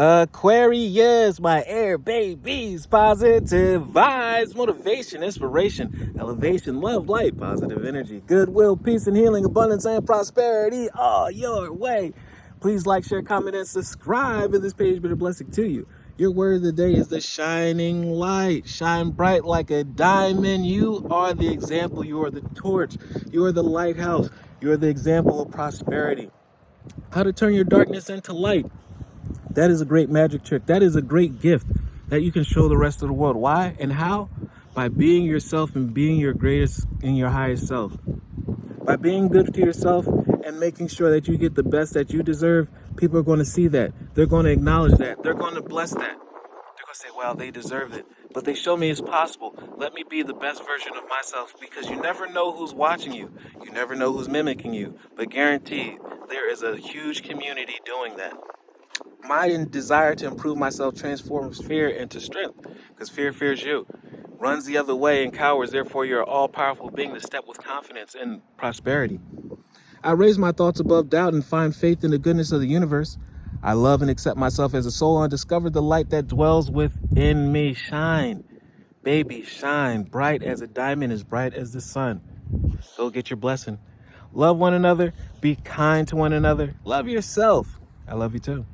Aquarius, my air babies, positive vibes, motivation, inspiration, elevation, love, light, positive energy, goodwill, peace and healing, abundance and prosperity all your way. Please like, share, comment, and subscribe if this page been a blessing to you. Your word of the day is the shining light. Shine bright like a diamond. You are the example. You are the torch. You are the lighthouse. You are the example of prosperity. How to turn your darkness into light. That is a great magic trick. That is a great gift that you can show the rest of the world. Why and how? By being yourself and being your greatest and your highest self. By being good to yourself and making sure that you get the best that you deserve, people are going to see that. They're going to acknowledge that. They're going to bless that. They're going to say, wow, they deserve it. But they show me it's possible. Let me be the best version of myself, because you never know who's watching you. You never know who's mimicking you. But guaranteed, there is a huge community doing that. My desire to improve myself transforms fear into strength, because fear fears you, runs the other way and cowers. Therefore, you're an all-powerful being to step with confidence and prosperity. I raise my thoughts above doubt and find faith in the goodness of the universe. I love and accept myself as a soul and discover the light that dwells within me. Shine, baby, shine, bright as a diamond, as bright as the sun. Go get your blessing. Love one another. Be kind to one another. Love yourself. I love you too.